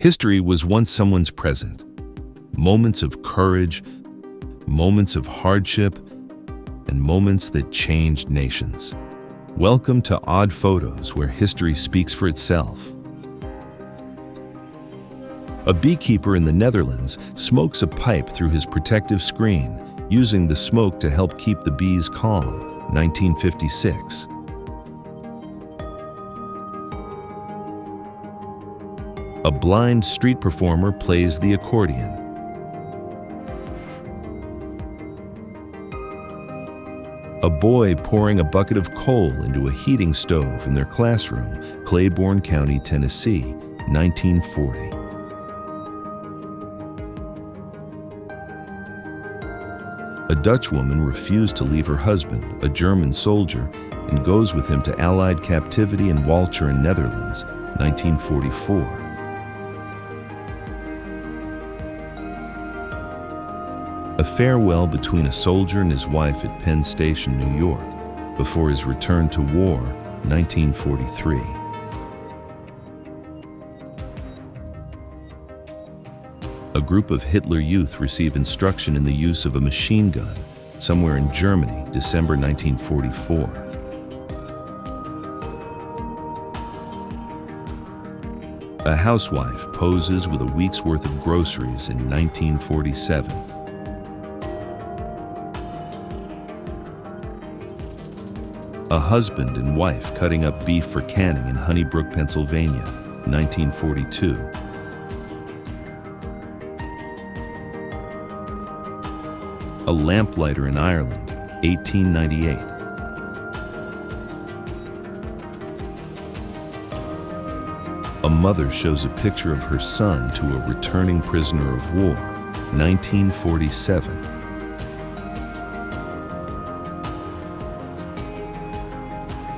History was once someone's present. Moments of courage, moments of hardship, and moments that changed nations. Welcome to Odd Photos, where history speaks for itself. A beekeeper in the Netherlands smokes a pipe through his protective screen, using the smoke to help keep the bees calm, 1956. A blind street performer plays the accordion. A boy pouring a bucket of coal into a heating stove in their classroom, Claiborne County, Tennessee, 1940. A Dutch woman refused to leave her husband, a German soldier, and goes with him to Allied captivity in Walcheren, Netherlands, 1944. A farewell between a soldier and his wife at Penn Station, New York, before his return to war, 1943. A group of Hitler youth receive instruction in the use of a machine gun somewhere in Germany, December 1944. A housewife poses with a week's worth of groceries in 1947. A husband and wife cutting up beef for canning in Honeybrook, Pennsylvania, 1942. A lamplighter in Ireland, 1898. A mother shows a picture of her son to a returning prisoner of war, 1947.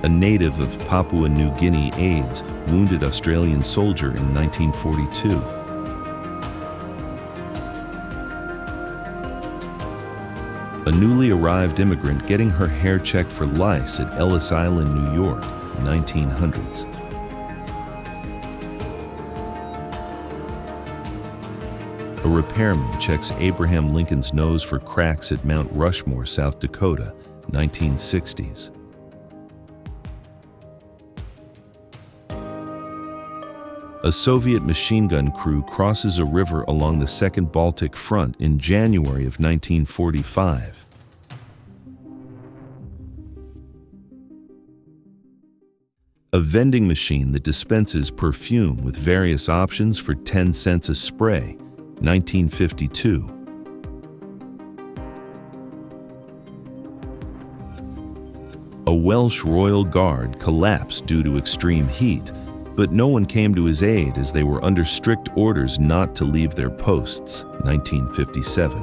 A native of Papua New Guinea aids wounded Australian soldier in 1942. A newly arrived immigrant getting her hair checked for lice at Ellis Island, New York, 1900s. A repairman checks Abraham Lincoln's nose for cracks at Mount Rushmore, South Dakota, 1960s. A Soviet machine gun crew crosses a river along the Second Baltic Front in January of 1945. A vending machine that dispenses perfume with various options for 10 cents a spray, 1952. A Welsh royal guard collapsed due to extreme heat, but no one came to his aid as they were under strict orders not to leave their posts, 1957.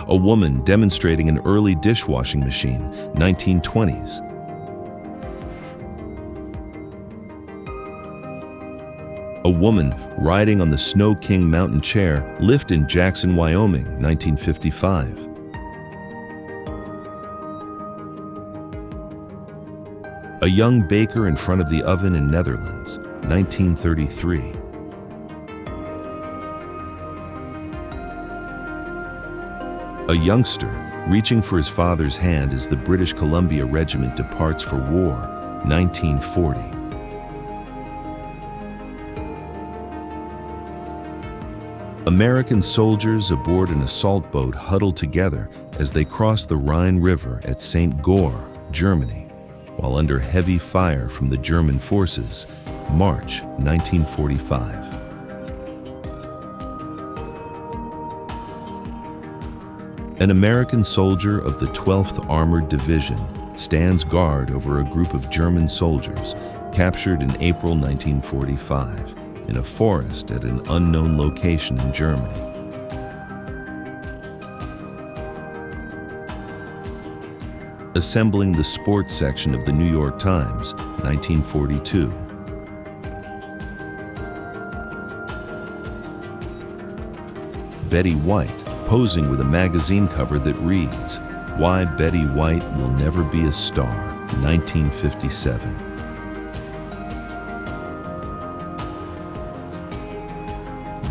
A woman demonstrating an early dishwashing machine, 1920s. A woman riding on the Snow King mountain chair lift in Jackson, Wyoming, 1955. A young baker in front of the oven in Netherlands, 1933. A youngster reaching for his father's hand as the British Columbia Regiment departs for war, 1940. American soldiers aboard an assault boat huddle together as they cross the Rhine River at St. Goar, Germany, while under heavy fire from the German forces, March 1945. An American soldier of the 12th Armored Division stands guard over a group of German soldiers captured in April 1945 in a forest at an unknown location in Germany. Assembling the sports section of the New York Times, 1942. Betty White, posing with a magazine cover that reads, "Why Betty White Will Never Be a Star," 1957.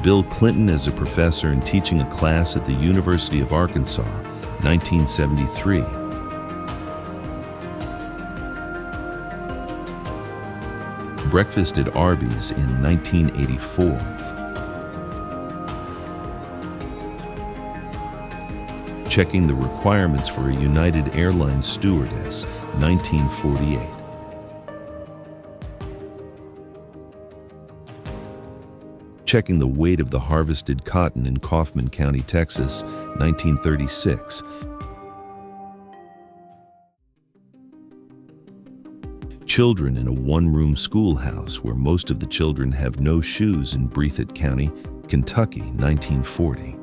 Bill Clinton as a professor and teaching a class at the University of Arkansas, 1973. Breakfast at Arby's in 1984. Checking the requirements for a United Airlines stewardess, 1948. Checking the weight of the harvested cotton in Kaufman County, Texas, 1936. Children in a one-room schoolhouse where most of the children have no shoes in Breathitt County, Kentucky, 1940.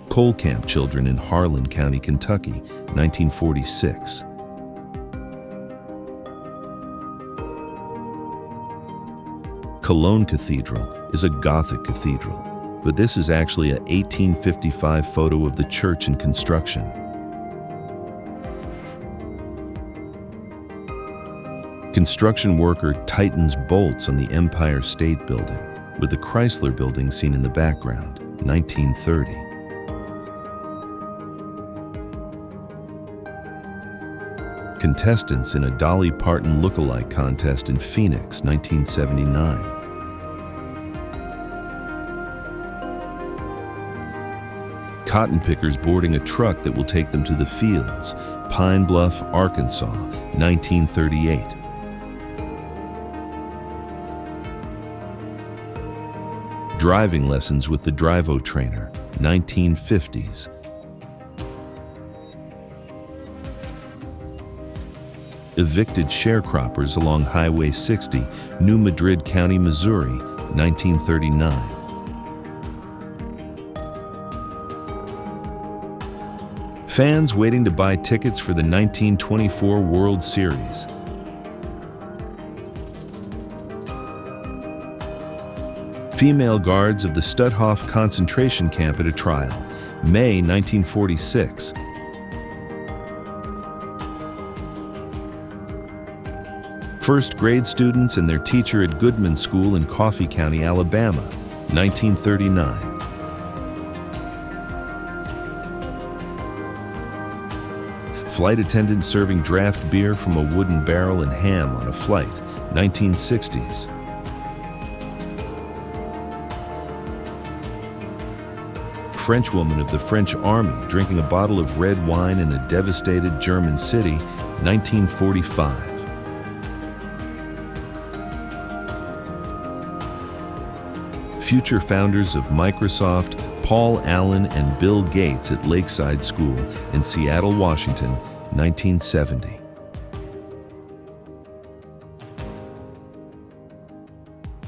Coal camp children in Harlan County, Kentucky, 1946. Cologne Cathedral is a Gothic cathedral, but this is actually a 1855 photo of the church in construction. Construction worker tightens bolts on the Empire State Building, with the Chrysler Building seen in the background, 1930. Contestants in a Dolly Parton look-alike contest in Phoenix, 1979. Cotton pickers boarding a truck that will take them to the fields, Pine Bluff, Arkansas, 1938. Driving lessons with the Drivo trainer, 1950s. Evicted sharecroppers along Highway 60, New Madrid County, Missouri, 1939. Fans waiting to buy tickets for the 1924 World Series. Female guards of the Stutthof concentration camp at a trial, May 1946. First grade students and their teacher at Goodman School in Coffee County, Alabama, 1939. Flight attendant serving draft beer from a wooden barrel and ham on a flight, 1960s. Frenchwoman of the French Army drinking a bottle of red wine in a devastated German city, 1945. Future founders of Microsoft, Paul Allen and Bill Gates at Lakeside School in Seattle, Washington, 1970.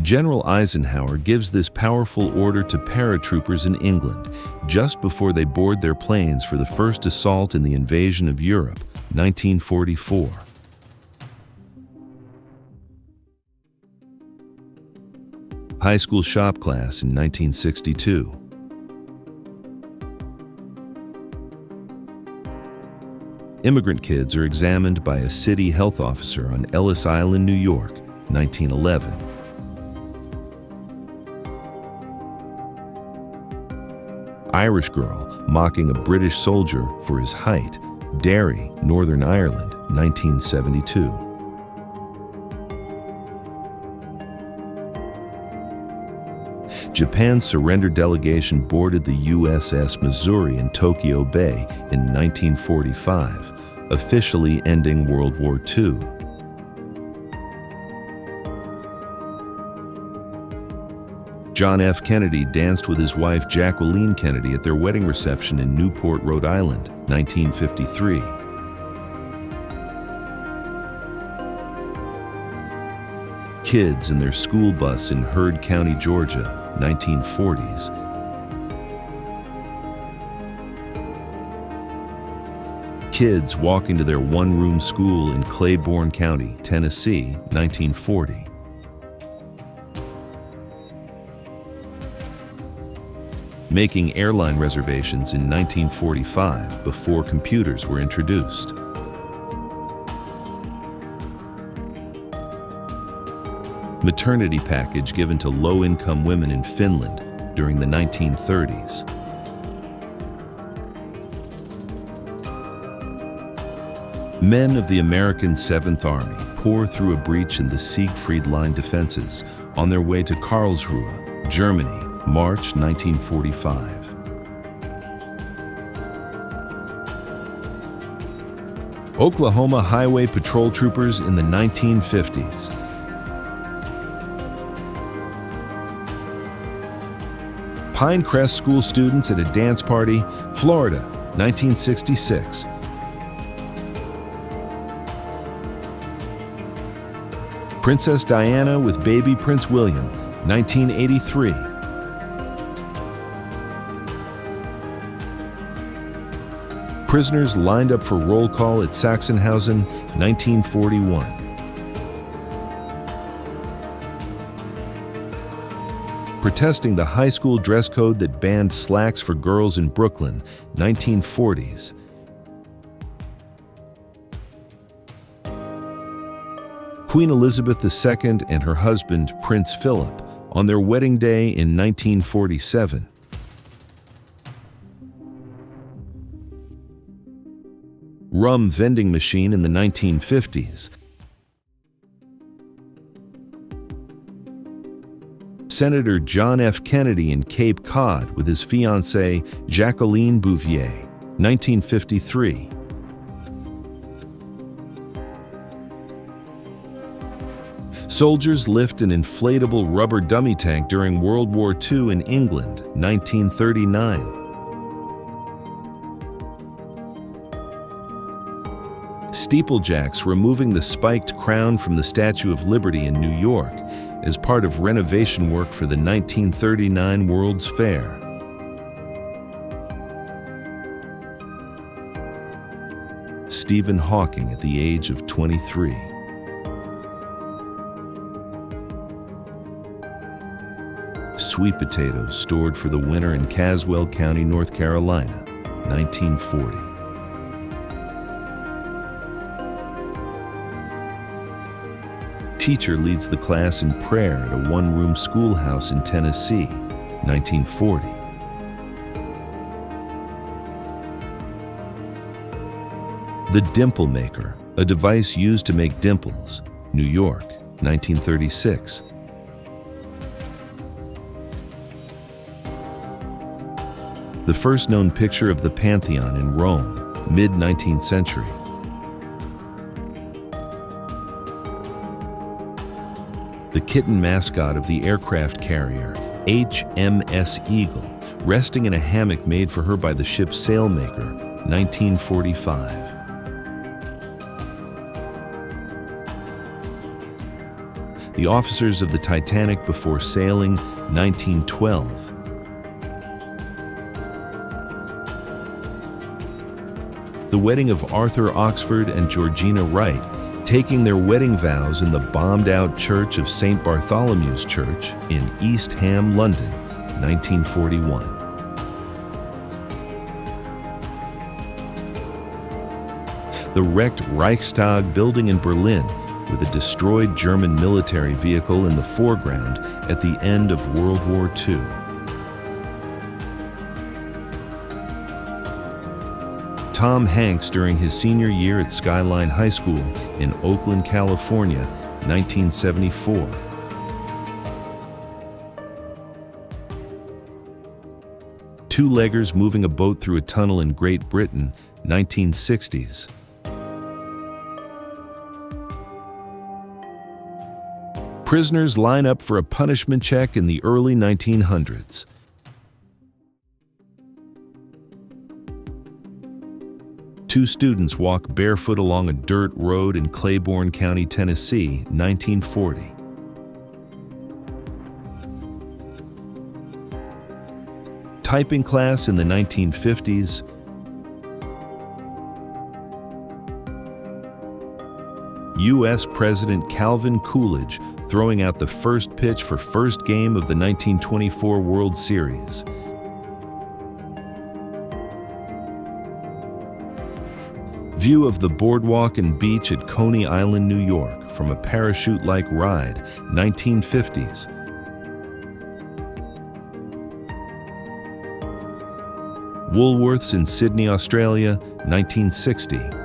General Eisenhower gives this powerful order to paratroopers in England just before they board their planes for the first assault in the invasion of Europe, 1944. High school shop class in 1962. Immigrant kids are examined by a city health officer on Ellis Island, New York, 1911. Irish girl mocking a British soldier for his height, Derry, Northern Ireland, 1972. Japan's surrender delegation boarded the USS Missouri in Tokyo Bay in 1945, officially ending World War II. John F. Kennedy danced with his wife Jacqueline Kennedy at their wedding reception in Newport, Rhode Island, 1953. Kids in their school bus in Heard County, Georgia, 1940s. Kids walking to their one-room school in Claiborne County, Tennessee, 1940. Making airline reservations in 1945 before computers were introduced. maternity package given to low-income women in Finland during the 1930s. Men of the American 7th Army pour through a breach in the Siegfried Line defenses on their way to Karlsruhe, Germany, March 1945. Oklahoma Highway Patrol troopers in the 1950s. Pinecrest School students at a dance party, Florida, 1966. Princess Diana with baby Prince William, 1983. Prisoners lined up for roll call at Sachsenhausen, 1941. Protesting the high school dress code that banned slacks for girls in Brooklyn, 1940s. Queen Elizabeth II and her husband, Prince Philip, on their wedding day in 1947. Rum vending machine in the 1950s. Senator John F. Kennedy in Cape Cod with his fiancée, Jacqueline Bouvier, 1953. Soldiers lift an inflatable rubber dummy tank during World War II in England, 1939. Steeplejacks removing the spiked crown from the Statue of Liberty in New York as part of renovation work for the 1939 World's Fair. Stephen Hawking at the age of 23. Sweet potatoes stored for the winter in Caswell County, North Carolina, 1940. Teacher leads the class in prayer at a one-room schoolhouse in Tennessee, 1940. The Dimple Maker, a device used to make dimples, New York, 1936. The first known picture of the Pantheon in Rome, mid-19th century. The kitten mascot of the aircraft carrier, HMS Eagle, resting in a hammock made for her by the ship's sailmaker, 1945. The officers of the Titanic before sailing, 1912. The wedding of Arthur Oxford and Georgina Wright, taking their wedding vows in the bombed-out church of St. Bartholomew's Church in East Ham, London, 1941. The wrecked Reichstag building in Berlin, with a destroyed German military vehicle in the foreground at the end of World War II. Tom Hanks during his senior year at Skyline High School in Oakland, California, 1974. Two-leggers moving a boat through a tunnel in Great Britain, 1960s. Prisoners line up for a punishment check in the early 1900s. Two students walk barefoot along a dirt road in Claiborne County, Tennessee, 1940. Typing class in the 1950s. U.S. President Calvin Coolidge throwing out the first pitch for first game of the 1924 World View of the boardwalk and beach at Coney Island, New York from a parachute-like ride, 1950s. Woolworths in Sydney, Australia, 1960.